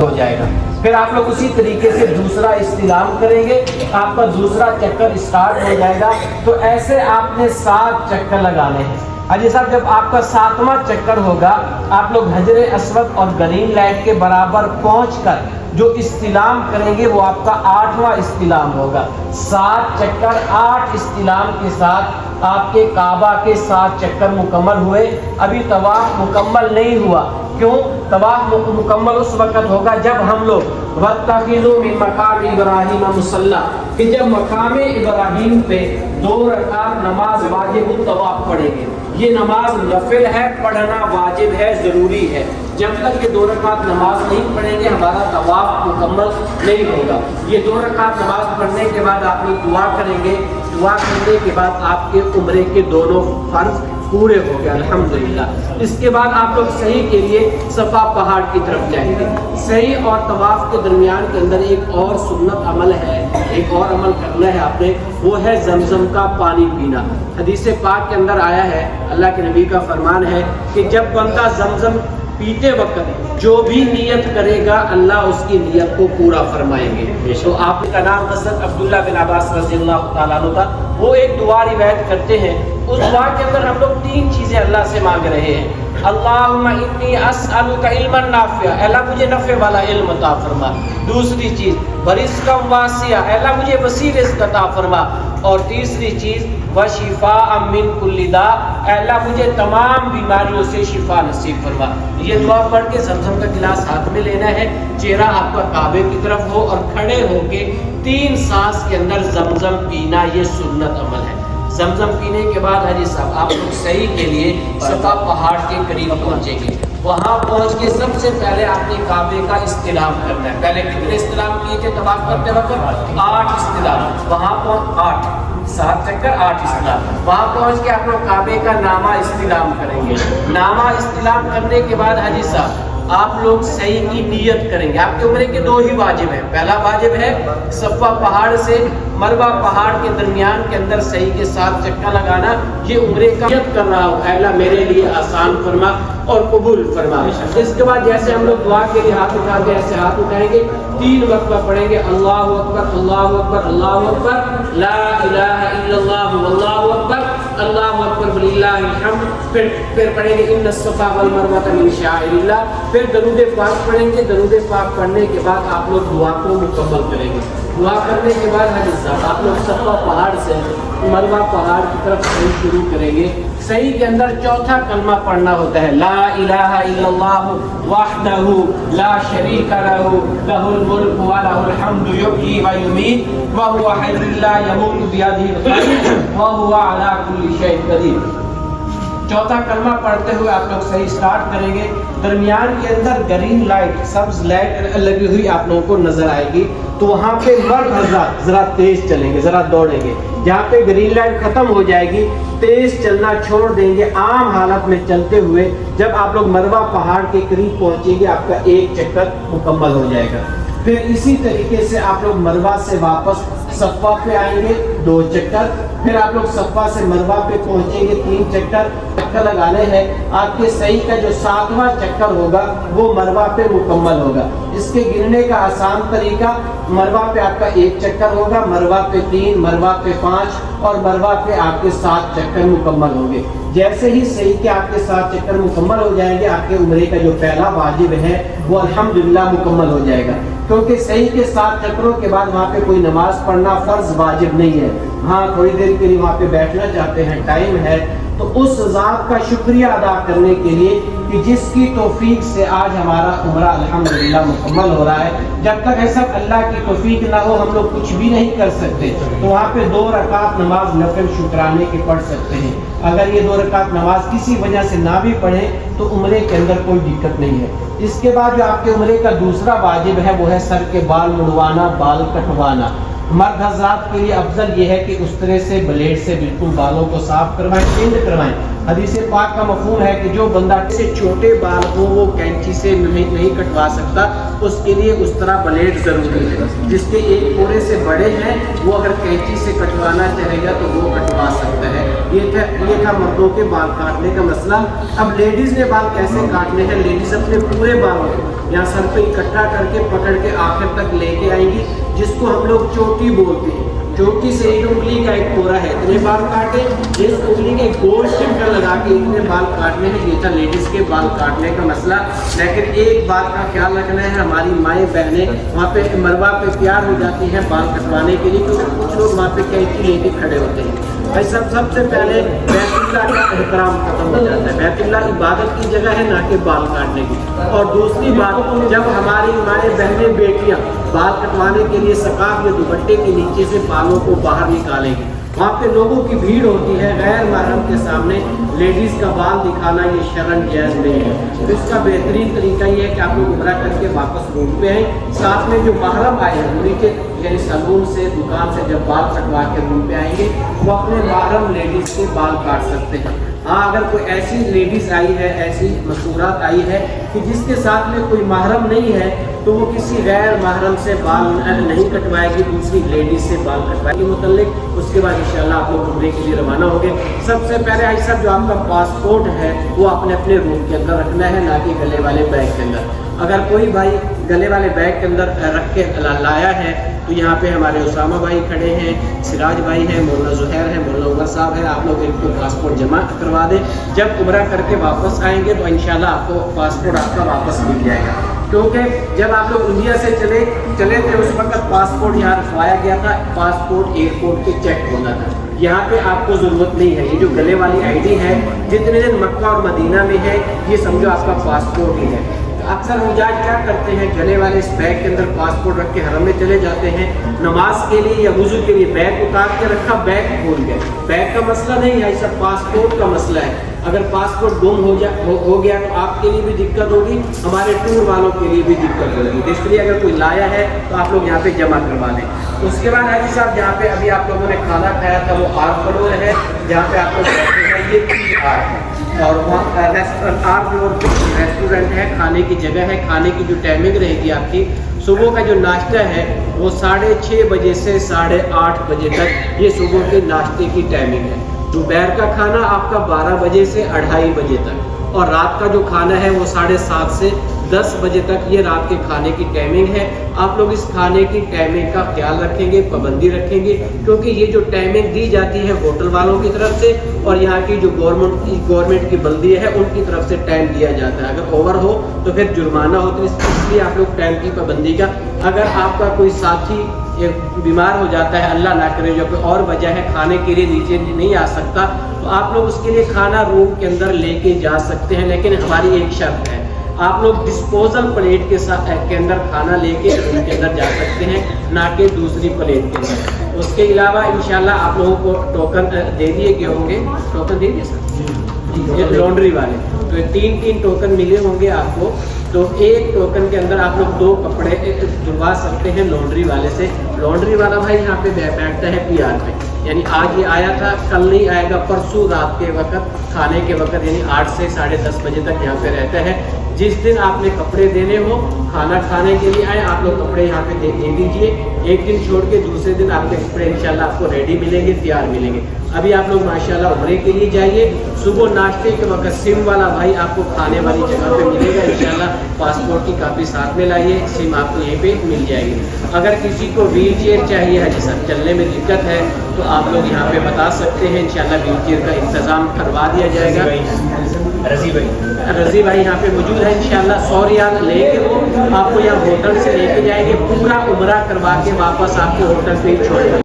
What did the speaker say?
ہو جائے گا۔ پھر آپ لوگ اسی طریقے سے دوسرا استلام کریں گے، آپ کا دوسرا چکر اسٹارٹ ہو جائے گا۔ تو ایسے آپ نے 7 چکر لگانے ہیں۔ حاجی صاحب جب آپ کا 7واں چکر ہوگا، آپ لوگ حجر اسود اور گرین لائٹ کے برابر پہنچ کر جو استلام کریں گے وہ آپ کا 8واں استلام ہوگا۔ 7 چکر 8 استلام کے ساتھ آپ کے کعبہ کے 7 چکر مکمل ہوئے۔ ابھی طواف مکمل نہیں ہوا، کیوں؟ طواف مکمل اس وقت ہوگا جب ہم لوگ وَاتَّخِذُوا مِن مَقَامِ إِبْرَاهِيمَ مُصَلًّى، کہ جب مقام ابراہیم پہ 2 رکعت نماز واجب الطواف پڑھیں گے۔ یہ نماز نفل ہے، پڑھنا واجب ہے، ضروری ہے۔ جب تک یہ 2 رکعت نماز نہیں پڑھیں گے ہمارا طواف مکمل نہیں ہوگا۔ یہ 2 رکعت نماز پڑھنے کے بعد آپ لوگ دعا کریں گے۔ دعا کرنے کے بعد آپ کے عمرے کے دونوں فرض پورے ہو گئے الحمدللہ۔ اس کے بعد آپ لوگ صحیح کے لیے صفا پہاڑ کی طرف جائیں گے۔ صحیح اور طواف کے درمیان کے اندر ایک اور سنت عمل ہے، ایک اور عمل کرنا ہے آپ نے، وہ ہے زمزم کا پانی پینا۔ حدیث پاک کے اندر آیا ہے، اللہ کے نبی کا فرمان ہے کہ جب بندہ زمزم پیتے وقت جو بھی نیت کرے گا اللہ اس کی نیت کو پورا فرمائیں گے۔ تو آپ کا نام حضرت عبداللہ بن عباس رضی اللہ تعالیٰ عنہ تھا، وہ ایک دعا روایت کرتے ہیں۔ اس دعا کے اندر ہم لوگ 3 چیزیں اللہ سے مانگ رہے ہیں۔ اللہم انی اسألک علما نافعا، اے اللہ مجھے نفع والا علم عطا فرما۔ دوسری چیز ورزقا واسعا، اے اللہ مجھے وسیع رزق عطا فرما۔ اور تیسری چیز وشفاء من کل داء، اے اللہ مجھے تمام بیماریوں سے شفا نصیب فرما۔ یہ دعا پڑھ کے زمزم کا گلاس ہاتھ میں لینا ہے، چہرہ آپ کا کعبے کی طرف ہو اور کھڑے ہو کے 3 سانس کے اندر زمزم پینا، یہ سنت عمل ہے۔ زمزم پینے کے بعد حاجی صاحب آپ لوگ صحیح کے لیے صفا پہاڑ کے قریب پہنچیں گے۔ وہاں پہنچ کے سب سے پہلے آپ نے کعبے کا استلام کرنا ہے۔ پہلے کتنے استلام کیے تھے طواف کرتے وقت؟ 8 استلام۔ وہاں پہنچ 8 7 چکر 8 استلام۔ وہاں پہنچ کے آپ لوگ کعبے کا نامہ استلام کریں گے۔ نامہ استلام کرنے کے بعد حاجی صاحب آپ لوگ صحیح کی نیت کریں گے۔ آپ کے عمرے کے 2 ہی واجب ہیں۔ پہلا واجب ہے صفا پہاڑ سے مروہ پہاڑ کے درمیان کے اندر صحیح کے 7 چکر لگانا۔ یہ عمرے کا نیت کر رہا ہوں، اے اللہ میرے لیے آسان فرما اور قبول فرما۔ اس کے بعد جیسے ہم لوگ دعا کے لیے ہاتھ اٹھاتے ہیں ایسے ہاتھ اٹھائیں گے، 3 وقفہ پڑھیں گے، اللہ اکبر اللہ اکبر اللہ اکبر لا الہ الا اللہ واللہ اکبر اللہ اکبر وللہ الحمد۔ پھر پڑھیں گے ان الصفا والمروہ من شعائر اللہ۔ پھر درود پاک پڑھیں گے۔ درود پاک پڑھنے کے بعد آپ لوگ دعا کو مکمل کریں گے۔ دعا کرنے کے بعد حضرت صاحب آپ لوگ صفا پہاڑ سے مروہ پہاڑ کی طرف صحیح شروع کریں گے۔ صحیح کے اندر چوتھا کلمہ پڑھنا ہوتا ہے، لا الہ الا اللہ وحدہ لا شریک لہ لہ الملک ولہ الحمد یحیی و یمیت وہو حی لا یموت بیدہ الخیر وہو علی کل شیء قدیر۔ چوتھا کلمہ پڑھتے ہوئے آپ لوگ صحیح سٹارٹ کریں گے۔ درمیان کے اندر گرین لائٹ سبز لائٹ لگی ہوئی آپ لوگوں کو نظر آئے گی، تو وہاں پہ مرد حضرات ذرا تیز چلیں گے، ذرا دوڑیں گے۔ جہاں پہ گرین لائٹ ختم ہو جائے گی تیز چلنا چھوڑ دیں گے۔ عام حالت میں چلتے ہوئے جب آپ لوگ مروہ پہاڑ کے قریب پہنچیں گے آپ کا 1 چکر مکمل ہو جائے گا۔ پھر اسی طریقے سے آپ لوگ مروہ سے واپس صفا پہ آئیں گے، 2 چکر۔ پھر آپ لوگ صفا سے مروہ پہ پہنچیں گے، 3 چکر لگانے ہیں۔ آپ کے صحیح کا جو 7واں چکر ہوگا وہ مروہ پہ مکمل ہوگا۔ اس کے گننے کا آسان طریقہ، مروہ پہ آپ کا 1 چکر ہوگا، مروہ پہ 3، مروہ پہ 5 اور مروہ پہ آپ کے 7 چکر مکمل ہوں گے۔ جیسے ہی صحیح کے آپ کے 7 چکر مکمل ہو جائیں گے آپ کے عمرے کا جو پہلا واجب ہے وہ الحمدللہ مکمل ہو جائے گا، کیونکہ صحیح کے 7 چکروں کے بعد وہاں پہ کوئی نماز پڑھنا فرض واجب نہیں ہے۔ ہاں تھوڑی دیر کے لیے وہاں پہ بیٹھنا چاہتے ہیں، ٹائم ہے، تو اس ذات کا شکریہ ادا کرنے کے لیے کہ جس کی توفیق سے آج ہمارا عمرہ الحمدللہ مکمل ہو رہا ہے۔ جب تک ایسا اللہ کی توفیق نہ ہو ہم لوگ کچھ بھی نہیں کر سکتے۔ تو وہاں پہ 2 رکعت نماز نفل شکرانے کے پڑھ سکتے ہیں۔ اگر یہ 2 رکعت نماز کسی وجہ سے نہ بھی پڑھیں تو عمرے کے اندر کوئی دقت نہیں ہے۔ اس کے بعد جو آپ کے عمرے کا دوسرا واجب ہے وہ ہے سر کے بال مڑوانا، بال کٹوانا۔ مرد حضرات کے لیے افضل یہ ہے کہ اس طرح سے بلیڈ سے بالکل بالوں کو صاف کروائیں، ٹرمنگ کروائیں۔ حدیث پاک کا مفہوم ہے کہ جو بندہ سے چھوٹے بال ہو وہ کینچی سے نہیں کٹوا سکتا، اس کے لیے اس طرح بلیڈ ضروری ہے۔ جس کے ایک پورے سے بڑے ہیں وہ اگر کینچی سے کٹوانا چاہے گا تو وہ کٹوا سکتا ہے۔ یہ تھا مردوں کے بال کاٹنے کا مسئلہ۔ اب لیڈیز نے بال کیسے کاٹنے ہیں؟ لیڈیز اپنے پورے بالوں کو یہاں سر پہ اکٹھا کر کے پکڑ کے آخر تک لے کے آئیں گی، جس کو ہم لوگ چوٹی بولتے ہیں۔ چوٹی سے ایک انگلی کا ایک پورا ہے، اتنے بال کاٹے، اس انگلی کے گول ٹمکا لگا کے اتنے بال کاٹنے ہیں۔ یہ تھا لیڈیز کے بال کاٹنے کا مسئلہ۔ لیکن ایک بات کا خیال رکھنا ہے، ہماری مائیں بہنیں وہاں پہ مروا پہ تیار ہو جاتی ہیں بال کٹوانے کے لیے، کیونکہ کچھ لوگ وہاں پہ کینچی لے کے کھڑے ہوتے ہیں۔ بھائی سب سے پہلے بیت اللہ کا احترام ختم ہو جاتا ہے۔ بیت اللہ عبادت کی جگہ ہے، نہ کہ بال کاٹنے کی۔ اور دوسری بات، جب ہماری مائیں بہنیں بیٹیاں بال کٹوانے کے لیے سقاف یا دوپٹے کے نیچے سے بالوں کو باہر نکالیں گے، وہاں پہ لوگوں کی بھیڑ ہوتی ہے، غیر محرم کے سامنے لیڈیز کا بال دکھانا یہ شرعاً جائز نہیں ہے۔ تو اس کا بہترین طریقہ یہ ہے کہ آپ لوگ عمرہ کر کے واپس روم پہ آئیں، ساتھ میں جو محرم آئے ہیں انہیں کے یعنی سلون سے دکان سے جب بال کٹوا کے روم پہ آئیں گے وہ اپنے محرم لیڈیز کے بال کاٹ سکتے ہیں۔ ہاں اگر کوئی ایسی لیڈیز آئی ہے، ایسی مشہورات آئی ہے کہ جس کے ساتھ میں کوئی محرم نہیں ہے تو وہ کسی غیر محرم سے بال نہیں کٹوائے گی، دوسری لیڈیز سے بال کٹوائے گی متعلق۔ اس کے بعد انشاءاللہ آپ لوگ عمرے کے لیے روانہ ہوں گے۔ سب سے پہلے حاجی صاحب جو آپ کا پاسپورٹ ہے وہ اپنے روم کے اندر رکھنا ہے، نہ کہ گلے والے بیگ کے اندر۔ اگر کوئی بھائی گلے والے بیگ کے اندر رکھ کے لایا ہے تو یہاں پہ ہمارے اسامہ بھائی کھڑے ہیں، سراج بھائی ہیں، مولانا زہیر ہیں، مولانا عمر صاحب ہیں، آپ لوگ ان کو پاسپورٹ جمع کروا دیں۔ جب عمرہ کر کے واپس آئیں گے تو انشاءاللہ آپ کو پاسپورٹ آپ کا واپس مل جائے گا، کیونکہ جب آپ لوگ انڈیا سے چلے تھے اس وقت پاسپورٹ یہاں رکھوایا گیا تھا، پاسپورٹ ایئرپورٹ پہ چیک ہونا تھا۔ یہاں پہ آپ کو ضرورت نہیں ہے، یہ جو گلے والی آئی ڈی ہے جتنے دن مکہ اور مدینہ میں ہے یہ سمجھو آپ کا پاسپورٹ ہی ہے۔ اکثر حجاج کیا کرتے ہیں، گلے والے اس بیگ کے اندر پاسپورٹ رکھ کے حرم میں چلے جاتے ہیں نماز کے لیے یا وضو کے لیے، بیگ اتار کے رکھا، بیگ کھول گئے۔ بیگ کا مسئلہ نہیں ہے، سب پاسپورٹ کا مسئلہ ہے۔ اگر پاسپورٹ گم ہو گیا تو آپ کے لیے بھی دقت ہوگی، ہمارے ٹور والوں کے لیے بھی دقت ہوگی۔ اس لیے اگر کوئی لایا ہے تو آپ لوگ یہاں پہ جمع کروا لیں۔ اس کے بعد حاجی صاحب جہاں پہ ابھی آپ لوگوں نے کھانا کھایا تھا وہ آر فلور ہے، جہاں پہ آپ لوگ بیٹھے ہیں، یہ 3 آر ہے، اور وہاں ریسٹورینٹ ہے، کھانے کی جگہ ہے۔ کھانے کی جو ٹائمنگ رہے گی آپ کی، صبح کا جو ناشتہ ہے وہ 6:30 بجے سے 8:30 بجے تک، یہ صبح کے ناشتے کی ٹائمنگ ہے۔ دوپہر کا کھانا آپ کا 12 بجے سے 2:30 بجے تک، اور رات کا جو کھانا ہے وہ 7:30 سے 10 بجے تک، یہ رات کے کھانے کی ٹائمنگ ہے۔ آپ لوگ اس کھانے کی ٹائمنگ کا خیال رکھیں گے، پابندی رکھیں گے، کیونکہ یہ جو ٹائمنگ دی جاتی ہے ہوٹل والوں کی طرف سے اور یہاں کی جو گورنمنٹ کی بلدیہ ہے ان کی طرف سے ٹائم دیا جاتا ہے۔ اگر اوور ہو تو پھر جرمانہ ہوتا ہے، اس لیے آپ لوگ ٹائم کی پابندی کا۔ اگر آپ کا کوئی ساتھی بیمار ہو جاتا ہے، اللہ نہ کرے جو کوئی اور وجہ ہے کھانے کے لیے نیچے نہیں آ سکتا، تو آپ لوگ اس کے لیے کھانا روم کے اندر لے کے جا سکتے ہیں، لیکن ہماری ایک شرط ہے، آپ لوگ ڈسپوزل پلیٹ کے اندر کھانا لے کے روم کے اندر جا سکتے ہیں، نہ کہ دوسری پلیٹ کے اندر۔ اس کے علاوہ انشاءاللہ آپ لوگوں کو ٹوکن دے دیے گئے ہوں گے، ٹوکن دے دیے سر، یہ لانڈری والے، تو 3 ٹوکن ملے ہوں گے آپ کو۔ تو ایک ٹوکن کے اندر آپ لوگ 2 کپڑے دھلوا سکتے ہیں لانڈری والے سے۔ لانڈری والا بھائی یہاں پہ بیٹھتا ہے PR پہ، یعنی آج یہ آیا تھا، کل نہیں آئے گا، پرسوں رات کے وقت کھانے کے وقت یعنی 8 سے 10:30 بجے تک یہاں پہ رہتا ہے۔ جس دن آپ نے کپڑے دینے ہو، کھانا کھانے کے لیے آئے، آپ لوگ کپڑے یہاں پہ دے دیجئے، ایک دن چھوڑ کے دوسرے دن آپ کے کپڑے انشاءاللہ آپ کو ریڈی ملیں گے، تیار ملیں گے۔ ابھی آپ لوگ ماشاءاللہ عمرے کے لیے جائیے، صبح ناشتے کے وقت سم والا بھائی آپ کو کھانے والی جگہ پہ ملے گا، انشاءاللہ پاسپورٹ کی کاپی ساتھ میں لائیے، سم آپ کو یہیں پہ مل جائے گی۔ اگر کسی کو ویل چیئر چاہیے ہے، جیسا چلنے میں دقت ہے، تو آپ لوگ یہاں پہ بتا سکتے ہیں، انشاءاللہ ویل چیئر کا انتظام کروا دیا جائے گا۔ رضی بھائی یہاں پہ موجود ہے، انشاءاللہ 100 ریال لے کے وہ آپ کو یہاں ہوٹل سے لے کے جائیں گے، پورا عمرہ کروا کے واپس آپ کو ہوٹل پہ ہی چھوڑیں گے۔